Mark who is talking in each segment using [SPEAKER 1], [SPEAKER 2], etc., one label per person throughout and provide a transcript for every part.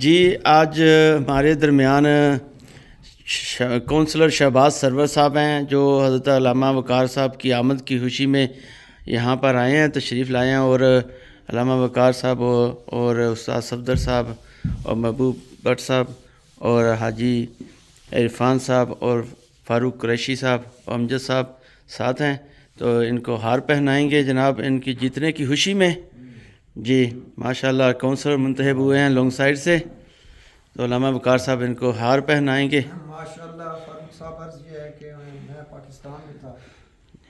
[SPEAKER 1] جی آج ہمارے درمیان کونسلر شہباز سرور صاحب ہیں جو حضرت علامہ وقار صاحب کی آمد کی خوشی میں یہاں پر آئے ہیں، تشریف لائے ہیں، اور علامہ وقار صاحب اور استاد صفدر صاحب اور محبوب بٹ صاحب اور حاجی عرفان صاحب اور فاروق قریشی صاحب اور امجد صاحب ساتھ ہیں، تو ان کو ہار پہنائیں گے جناب ان کی جیتنے کی خوشی میں۔ جی ماشاءاللہ کونسلر منتخب ہوئے ہیں لانگ سائڈ سے، تو علامہ وقار صاحب ان کو ہار پہنائیں گے۔
[SPEAKER 2] ماشاءاللہ فاروق صاحب عرض یہ ہے کہ میں پاکستان میں تھا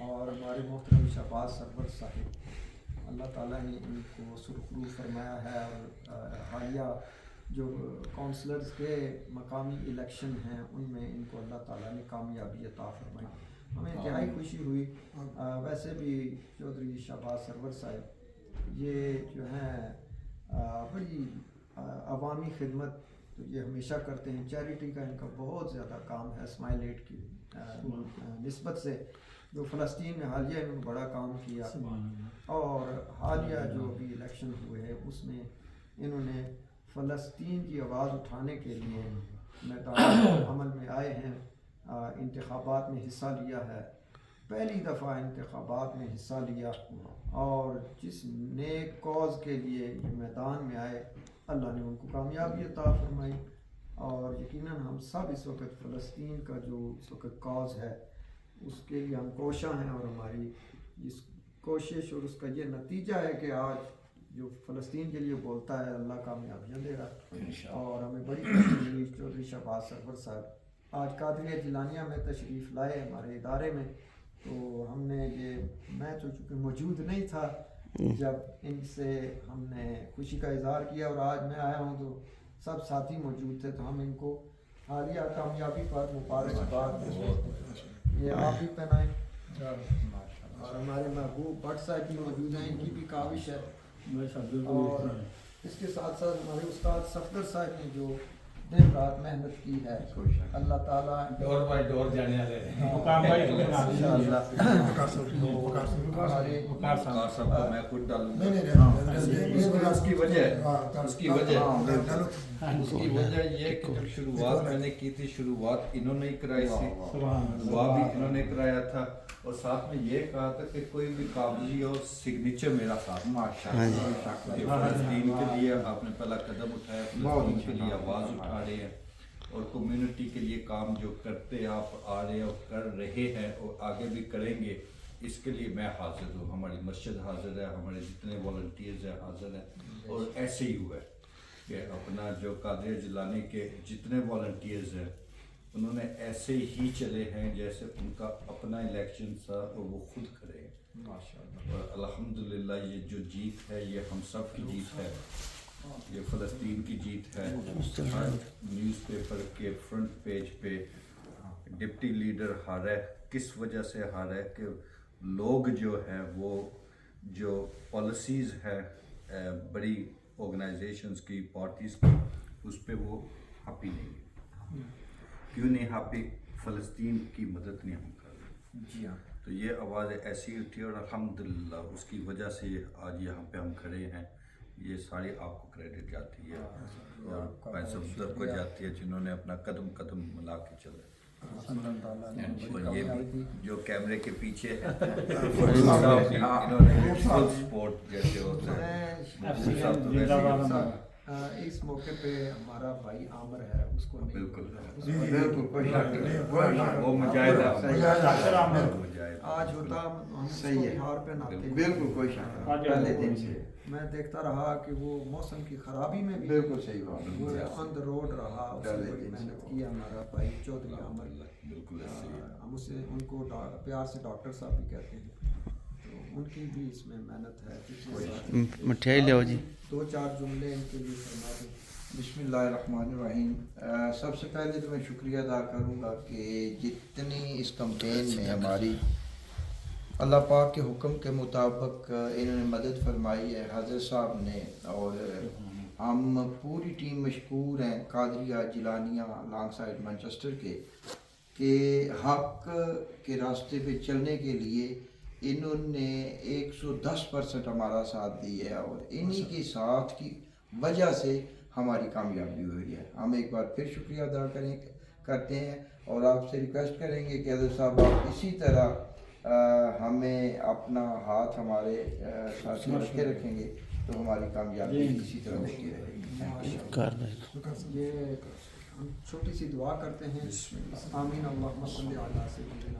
[SPEAKER 2] اور ہمارے محترم شہباز سرور صاحب اللہ تعالیٰ نے ان کو سرخرو فرمایا ہے، اور حالیہ جو کونسلرز کے مقامی الیکشن ہیں ان میں ان کو اللہ تعالیٰ نے کامیابی عطا فرمائی، ہمیں انتہائی خوشی ہوئی۔ ویسے بھی چودھری شہباز سرور صاحب یہ جو ہیں بڑی عوامی خدمت تو یہ ہمیشہ کرتے ہیں، چیریٹی کا ان کا بہت زیادہ کام ہے، اسمائل ایٹ کی نسبت سے جو فلسطین میں حالیہ انہوں نے بڑا کام کیا، اور حالیہ جو ابھی الیکشن ہوئے ہیں اس میں انہوں نے فلسطین کی آواز اٹھانے کے لیے میدان عمل میں آئے ہیں، انتخابات میں حصہ لیا ہے، پہلی دفعہ انتخابات میں حصہ لیا، اور جس نیک کاز کے لیے یہ میدان میں آئے اللہ نے ان کو کامیابی عطا فرمائی، اور یقیناً ہم سب اس وقت فلسطین کا جو اس وقت کاز ہے اس کے لیے ہم کوشاں ہیں، اور ہماری اس کوشش اور اس کا یہ نتیجہ ہے کہ آج جو فلسطین کے لیے بولتا ہے اللہ کامیابیاں دے رہا، اور ہمیں بڑی خوشی ہوئی چودھری شہباز سرور صاحب آج قادریہ جیلانیہ میں تشریف لائے ہمارے ادارے میں، تو ہم نے یہ میں تو چونکہ موجود نہیں تھا جب ان سے ہم نے خوشی کا اظہار کیا، اور آج میں آیا ہوں تو سب ساتھی موجود تھے، تو ہم ان کو حالیہ کامیابی پر مبارکباد دیتے ہیں، یہ آپ بھی پہنائیں، اور ہمارے محبوب بٹ صاحب بھی موجود ہیں، ان کی بھی کاوش ہے، اور اس کے ساتھ ساتھ ہمارے استاد صفدر صاحب نے جو دن رات محنت کی ہے، اللہ تعالیٰ
[SPEAKER 3] ڈور بائی ڈور جانے والے میں خود ڈالوں اس کی وجہ یہ کہ جب شروعات میں نے کی تھی، شروعات انہوں نے کرائی تھی، دعا بھی انہوں نے کرایا تھا، اور ساتھ میں یہ کہا تھا کہ کوئی بھی کاغذی اور سگنیچر میرا ساتھ فلسطین کے لیے آپ نے پہلا قدم اٹھایا، فلسطین کے لیے آواز اٹھا رہے ہیں، اور کمیونٹی کے لیے کام جو کرتے آپ آ رہے ہیں اور کر رہے ہیں اور آگے بھی کریں گے، اس کے لیے میں حاضر ہوں، ہماری مسجد حاضر ہے، ہمارے جتنے والنٹیئرز ہیں حاضر ہیں، اور ایسے ہی ہوا ہے کہ اپنا جو قادریہ جیلانی کے جتنے والنٹیئرز ہیں انہوں نے ایسے ہی چلے ہیں جیسے ان کا اپنا الیکشن تھا اور وہ خود کھڑے ہیں، اور الحمدللہ یہ جو جیت ہے یہ ہم سب کی جیت ہے، یہ فلسطین کی جیت ہے۔ نیوز پیپر کے فرنٹ پیج پہ ڈپٹی لیڈر ہارا ہے، کس وجہ سے ہارا ہے کہ لوگ جو ہیں وہ جو پالیسیز ہے بڑی آرگنائزیشنز کی، پارٹیز کی، اس پہ وہ ہیپی نہیں ہے۔ کیوں نہیں ہیپی؟ فلسطین کی مدد نہیں ہم کر رہے،
[SPEAKER 2] جی ہاں،
[SPEAKER 3] تو یہ آواز ایسی اٹھی، اور الحمدللہ اس کی وجہ سے آج یہاں پہ ہم کھڑے ہیں، یہ ساری آپ کو کریڈٹ جاتی ہے، اور بھائی صفدر کو جاتی ہے جنہوں نے اپنا قدم قدم ملا کے چلے، اور یہ بھی جو کیمرے کے پیچھے ہیں انہوں نے فل سپورٹ جیسے ہوتا ہے۔
[SPEAKER 2] اس موقع پہ ہمارا بھائی عامر ہے، اس کو
[SPEAKER 3] بالکل
[SPEAKER 2] وہ
[SPEAKER 3] مجاہد
[SPEAKER 2] آج ہوتا ہم
[SPEAKER 4] صحیح ہے،
[SPEAKER 2] ہار پہناتے،
[SPEAKER 4] بالکل کوئی شک نہیں، پہلے دن سے
[SPEAKER 2] میں دیکھتا رہا کہ وہ موسم کی خرابی میں بھی
[SPEAKER 4] بالکل صحیح بات،
[SPEAKER 2] وہ آن دا روڈ رہا، اس نے بڑی محنت کی ہمارا بھائی چودھری عامر،
[SPEAKER 3] بالکل ایسے ہی ہے۔
[SPEAKER 2] ہم اسے ان کو پیار سے ڈاکٹر صاحب بھی کہتے ہیں، تو ان کی بھی اس میں محنت ہے۔
[SPEAKER 1] مٹھائی لیاؤ جی،
[SPEAKER 2] دو چار جملے ان کے لیے فرما دیں۔
[SPEAKER 4] بسم اللہ الرحمن الرحیم۔ سب سے پہلے تو میں شکریہ ادا کروں گا کہ جتنی اس کمپین میں ہماری اللہ پاک کے حکم کے مطابق انہوں نے مدد فرمائی ہے حضرت صاحب نے، اور ہم پوری ٹیم مشکور ہیں قادریہ جیلانیہ لانگ سائڈ مانچسٹر کے، کہ حق کے راستے پہ چلنے کے لیے انہوں نے 110% ہمارا ساتھ دی ہے، اور انہی کے ساتھ کی وجہ سے ہماری کامیابی ہوئی ہے. ہم ایک بار پھر شکریہ ادا کرتے ہیں اور آپ سے ریکویسٹ کریں گے کہ حضرت صاحب آپ اسی طرح ہمیں اپنا ہاتھ ہمارے ساتھ رکھے رکھیں گے تو ہماری کامیابی اسی طرح ہوتی رہے گی.
[SPEAKER 2] یہ ہم چھوٹی سی دعا کرتے ہیں. آمین. اللہم صلی علی سیدنا